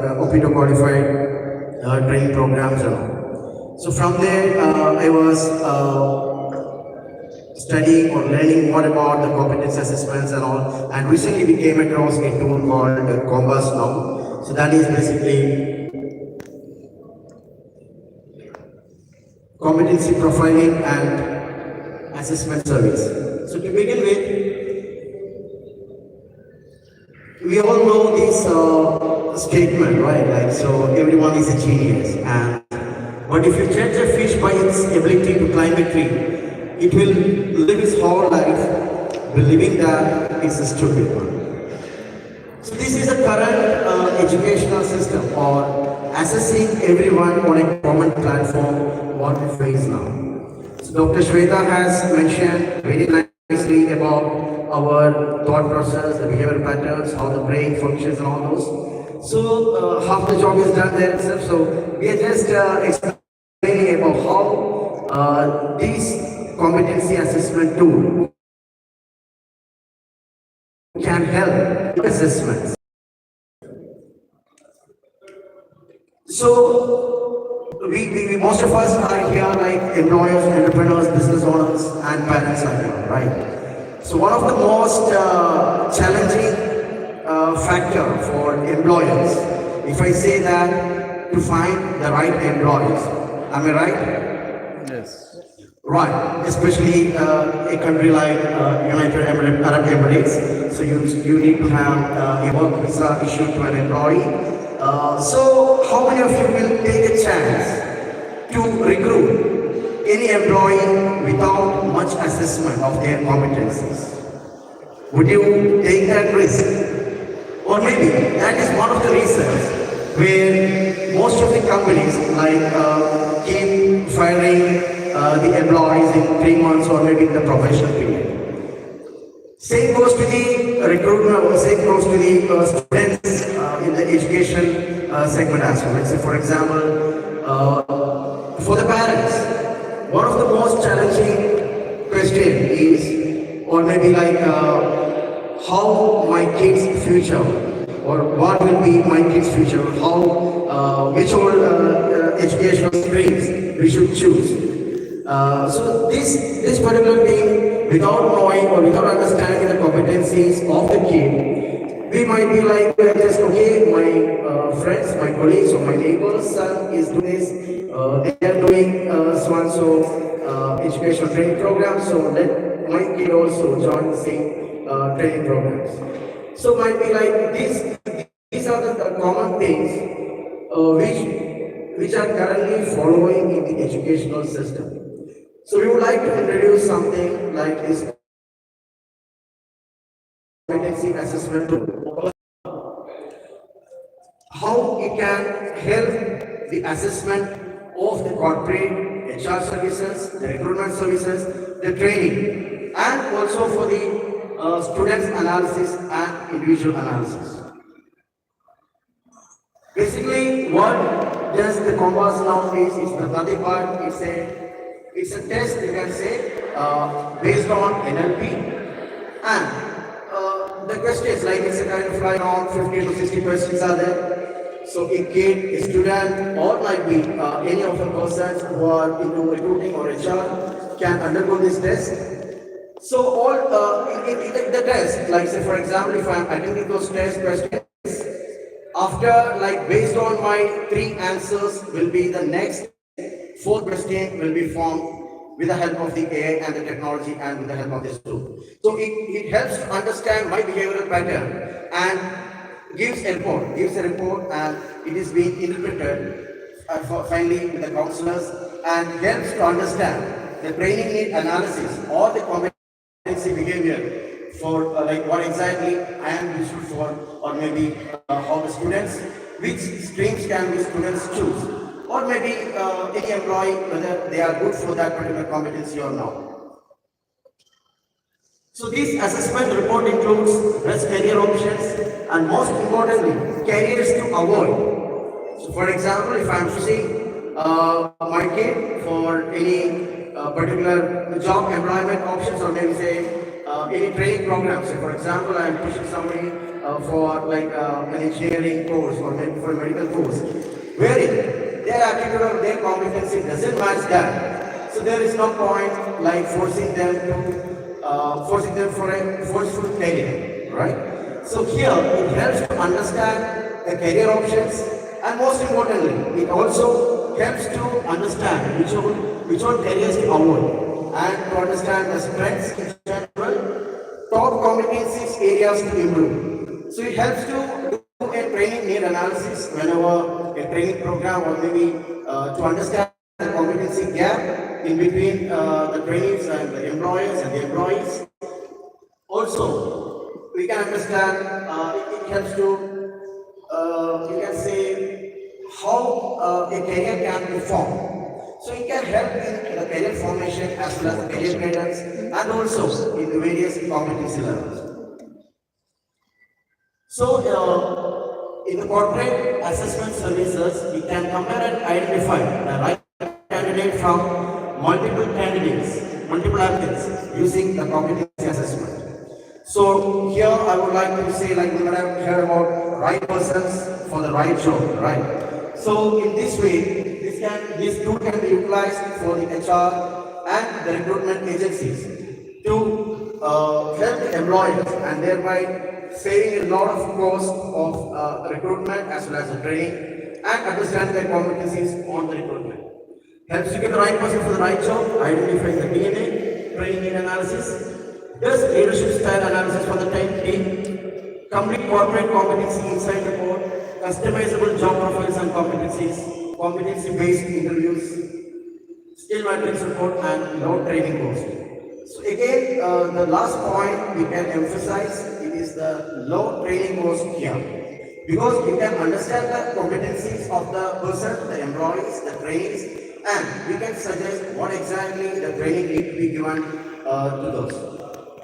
OPTO qualified training programs and all. So from there, I was studying or learning more about the competence assessments and all. And recently we came across a tool called Compass now. So that is basically competency profiling and assessment service. So to begin with, we all know this statement, right? Like, so everyone is a genius. And but if you judge a fish by its ability to climb a tree, it will live its whole life believing that it's a stupid one. So this is a current educational system or assessing everyone on a common platform what we face now. So Dr. Shweta has mentioned very nicely about our thought process, the behavioral patterns, how the brain functions and all those. So half the job is done there itself. So we are just explaining about how this competency assessment tool can help assessments. So we most of us are here like employers, entrepreneurs, business owners, and parents are here, right? So one of the most challenging factor for employers, if I say that, to find the right employees. Am I right? Yes. Right, especially a country like United Arab Emirates. So you need to have a work visa issued to an employee. So how many of you will take a chance to recruit any employee without much assessment of their competencies? Would you take that risk? Or maybe that is one of the reasons where most of the companies like keep firing the employees in 3 months or maybe in the professional period. Same goes to the recruitment, or same goes to the students in the education segment as well. Let's say, for example, for the parents, one of the most challenging question is, or maybe like, how my kid's future, or what will be my kid's future, how, which all educational streams we should choose. So this particular thing, without knowing or without understanding the competencies of the kid, we might be like, just okay, my friends, my colleagues, or my neighbor's son is doing this, they are doing so and so educational training program, so let my kid also join the same training programs. So might be like these are the common things which are currently following in the educational system. So we would like to introduce something like this competency assessment tool. How it can help the assessment of the corporate HR services, the recruitment services, the training, and also for the students analysis and individual analysis. Basically, what does the compass now is the nothing but it's a test, you can say, based on NLP, and the questions, like it's a kind of like around 50 to 60 questions are there. So a kid, a student, or might be any of the persons who are into recruiting or HR can undergo this test. So all in the test, like say for example, if I am attending those test questions, after like based on my 3 answers will be the next 4th question will be formed with the help of the AI and the technology and with the help of this tool. So it helps to understand my behavioral pattern and gives a report and it is being interpreted finally with the counselors and helps to understand the training need analysis or the competency behavior for like what exactly I am useful for, or maybe how the students, which streams can the students choose. Or maybe any employee, whether they are good for that particular competency or not. So this assessment report includes best career options and most importantly, careers to avoid. So for example, if I am choosing my kid for any particular job employment options, or maybe say any training programs. So for example, I am pushing somebody for like an engineering course or maybe for a medical course, wherein their aptitude or their competency doesn't match that. So there is no point like forcing them for a forceful career, right? So here it helps to understand the career options, and most importantly, it also helps to understand which all careers to avoid, and to understand the strengths in general, top competencies areas to improve. So it helps to do a training need analysis whenever a training program, or maybe to understand the competency gap in between the trainees and the employers and the employees. Also, we can understand, it helps to, you can say, how a career can be formed. So it can help in the career formation as well as career guidance, and also in the various competency levels. So, in the corporate assessment services, we can compare and identify the right candidate from multiple applicants using the competency assessment. So here I would like to say, like we might have heard about right persons for the right job, right? So in this way, this tool can be utilized for the HR and the recruitment agencies to help the employers, and thereby saving a lot of cost of recruitment as well as the training, and understand their competencies on the recruitment. Helps you get the right person for the right job, identifying the DNA, training need analysis, does leadership style analysis for the team, complete corporate competency insight report, customizable job profiles and competencies, competency-based interviews, skill matrix report, and low training cost. So again, the last point we can emphasize, it is the low training cost here, because you can understand the competencies of the person, the employees, the trainees, and we can suggest what exactly the training need to be given to those.